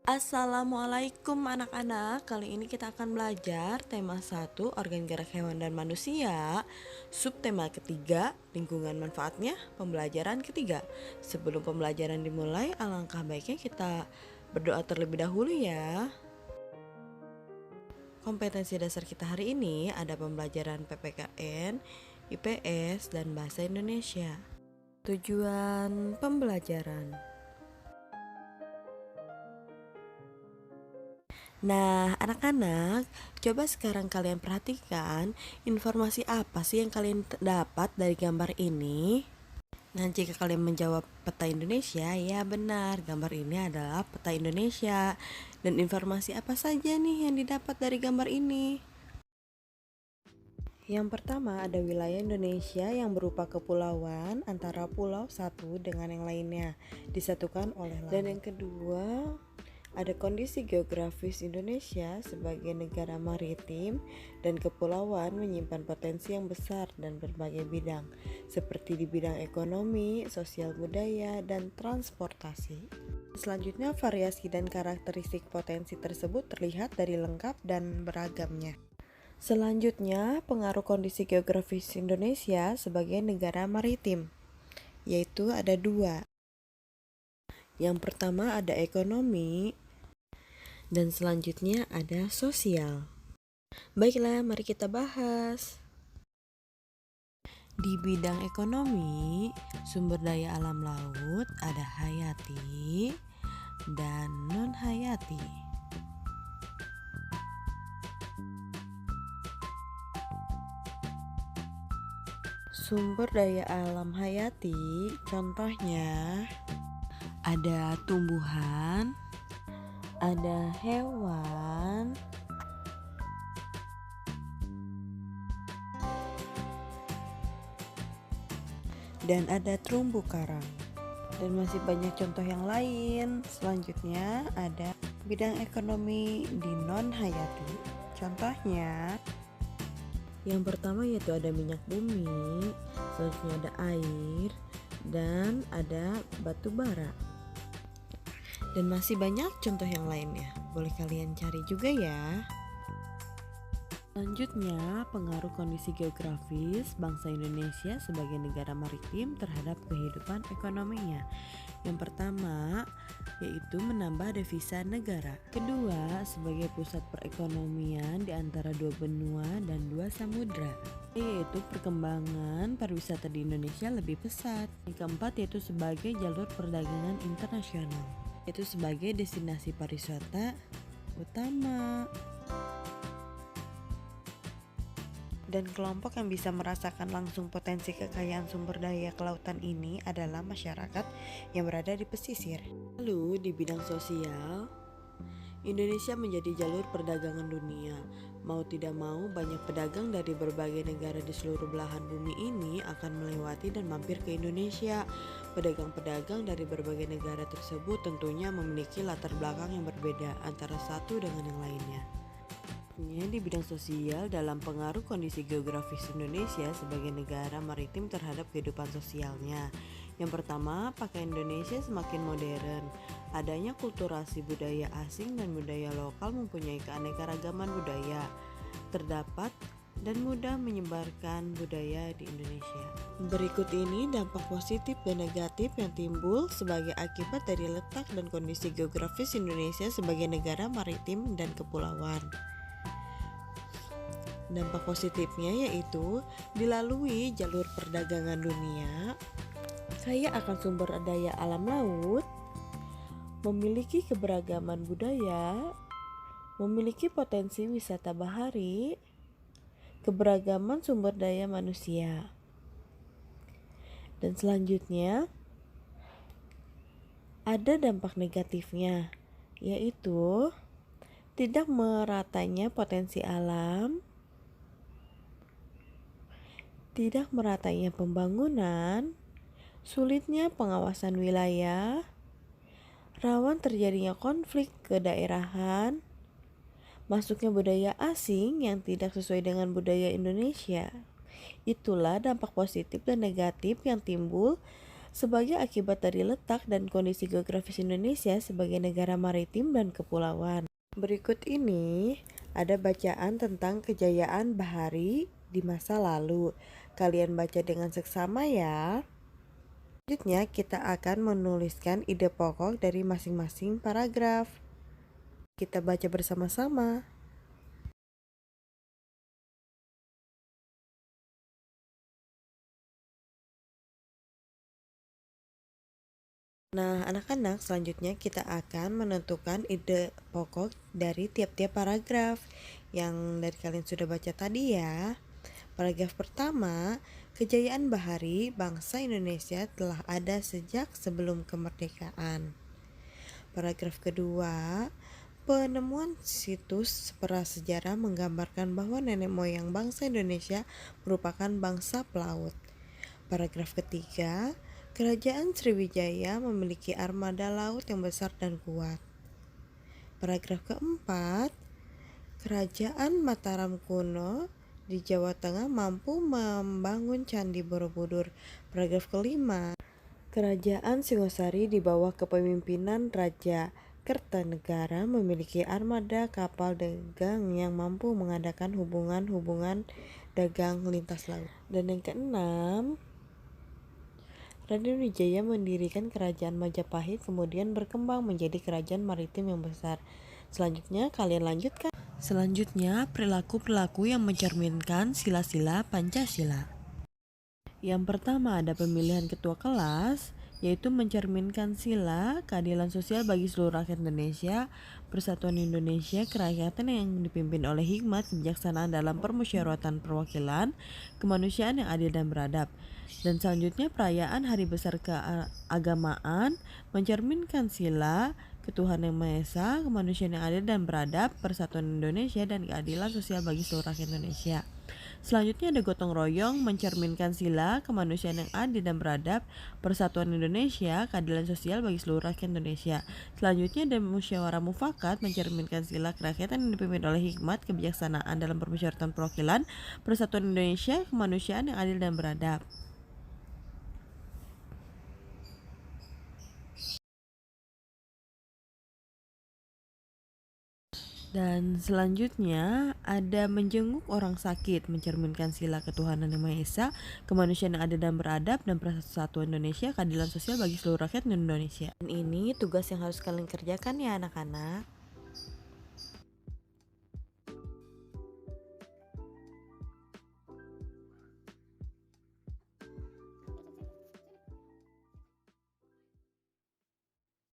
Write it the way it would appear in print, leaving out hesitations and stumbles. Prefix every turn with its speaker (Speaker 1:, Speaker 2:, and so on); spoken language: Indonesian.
Speaker 1: Assalamualaikum anak-anak. Kali ini kita akan belajar tema 1 organ gerak hewan dan manusia, subtema ketiga lingkungan manfaatnya, pembelajaran ketiga. Sebelum pembelajaran dimulai, alangkah baiknya kita berdoa terlebih dahulu ya. Kompetensi dasar kita hari ini ada pembelajaran PPKN, IPS, dan Bahasa Indonesia. Tujuan pembelajaran. Nah, anak-anak, coba sekarang kalian perhatikan informasi apa sih yang kalian dapat dari gambar ini. Nah, jika kalian menjawab peta Indonesia, ya benar, gambar ini adalah peta Indonesia. Dan informasi apa saja nih yang didapat dari gambar ini? Yang pertama ada wilayah Indonesia yang berupa kepulauan antara pulau satu dengan yang lainnya, disatukan oleh laut. Dan yang kedua, ada kondisi geografis Indonesia sebagai negara maritim dan kepulauan menyimpan potensi yang besar dan berbagai bidang, seperti di bidang ekonomi, sosial budaya, dan transportasi. Selanjutnya, variasi dan karakteristik potensi tersebut terlihat dari lengkap dan beragamnya. Selanjutnya, pengaruh kondisi geografis Indonesia sebagai negara maritim, yaitu ada 2. Yang pertama ada ekonomi, dan selanjutnya ada sosial. Baiklah, mari kita bahas. Di bidang ekonomi, sumber daya alam laut ada hayati dan non-hayati. Sumber daya alam hayati, contohnya ada tumbuhan, ada hewan, dan ada terumbu karang. Dan masih banyak contoh yang lain. Selanjutnya ada bidang ekonomi di non-hayati. Contohnya, yang pertama yaitu ada minyak bumi, selanjutnya ada air, dan ada batu bara. Dan masih banyak contoh yang lainnya. Boleh kalian cari juga ya. Selanjutnya, pengaruh kondisi geografis bangsa Indonesia sebagai negara maritim terhadap kehidupan ekonominya. Yang pertama, yaitu menambah devisa negara. Kedua, sebagai pusat perekonomian di antara 2 benua dan 2 samudra, yaitu perkembangan pariwisata di Indonesia lebih pesat. Yang keempat, yaitu sebagai jalur perdagangan internasional, yaitu sebagai destinasi pariwisata utama. Dan kelompok yang bisa merasakan langsung potensi kekayaan sumber daya kelautan ini adalah masyarakat yang berada di pesisir. Lalu di bidang sosial, Indonesia menjadi jalur perdagangan dunia. Mau tidak mau, banyak pedagang dari berbagai negara di seluruh belahan bumi ini akan melewati dan mampir ke Indonesia. Pedagang-pedagang dari berbagai negara tersebut tentunya memiliki latar belakang yang berbeda antara satu dengan yang lainnya. Di bidang sosial, dalam pengaruh kondisi geografis Indonesia sebagai negara maritim terhadap kehidupan sosialnya. Yang pertama, pakaian Indonesia semakin modern. Adanya kulturasi budaya asing dan budaya lokal mempunyai keanekaragaman budaya terdapat dan mudah menyebarkan budaya di Indonesia. Berikut ini dampak positif dan negatif yang timbul sebagai akibat dari letak dan kondisi geografis Indonesia sebagai negara maritim dan kepulauan. Dampak positifnya yaitu dilalui jalur perdagangan dunia, kaya akan sumber daya alam laut, memiliki keberagaman budaya, memiliki potensi wisata bahari, keberagaman sumber daya manusia. Dan selanjutnya ada dampak negatifnya, yaitu tidak meratanya potensi alam, tidak meratanya pembangunan, sulitnya pengawasan wilayah, rawan terjadinya konflik kedaerahan, masuknya budaya asing yang tidak sesuai dengan budaya Indonesia. Itulah dampak positif dan negatif yang timbul sebagai akibat dari letak dan kondisi geografis Indonesia sebagai negara maritim dan kepulauan. Berikut ini ada bacaan tentang kejayaan bahari di masa lalu. Kalian baca dengan seksama ya. Selanjutnya kita akan menuliskan ide pokok dari masing-masing paragraf. Kita baca bersama-sama. Nah, anak-anak, selanjutnya kita akan menentukan ide pokok dari tiap-tiap paragraf yang dari kalian sudah baca tadi ya. Paragraf pertama, kejayaan bahari bangsa Indonesia telah ada sejak sebelum kemerdekaan. Paragraf kedua, penemuan situs prasejarah menggambarkan bahwa nenek moyang bangsa Indonesia merupakan bangsa pelaut. Paragraf ketiga, Kerajaan Sriwijaya memiliki armada laut yang besar dan kuat. Paragraf keempat, Kerajaan Mataram kuno di Jawa Tengah mampu membangun Candi Borobudur. Paragraf kelima, Kerajaan Singosari di bawah kepemimpinan Raja Kertanegara memiliki armada kapal dagang yang mampu mengadakan hubungan dagang lintas laut. Dan yang keenam, Raden Wijaya mendirikan kerajaan Majapahit kemudian berkembang menjadi kerajaan maritim yang besar. Selanjutnya kalian lanjutkan. Selanjutnya perilaku-perilaku yang mencerminkan sila-sila Pancasila. Yang pertama ada pemilihan ketua kelas, yaitu mencerminkan sila keadilan sosial bagi seluruh rakyat Indonesia, persatuan Indonesia, kerakyatan yang dipimpin oleh hikmat kebijaksanaan dalam permusyawaratan perwakilan, kemanusiaan yang adil dan beradab. Dan selanjutnya perayaan Hari Besar Keagamaan mencerminkan sila ketuhanan yang Maha Esa, kemanusiaan yang adil dan beradab, persatuan Indonesia, dan keadilan sosial bagi seluruh rakyat Indonesia. Selanjutnya ada gotong royong mencerminkan sila kemanusiaan yang adil dan beradab, persatuan Indonesia, keadilan sosial bagi seluruh rakyat Indonesia. Selanjutnya ada musyawarah mufakat mencerminkan sila kerakyatan yang dipimpin oleh hikmat kebijaksanaan dalam permusyawaratan perwakilan, persatuan Indonesia, kemanusiaan yang adil dan beradab. Dan selanjutnya ada menjenguk orang sakit mencerminkan sila ketuhanan yang Maha Esa, kemanusiaan yang adil dan beradab, dan persatuan Indonesia, keadilan sosial bagi seluruh rakyat Indonesia. Dan ini tugas yang harus kalian kerjakan ya anak-anak.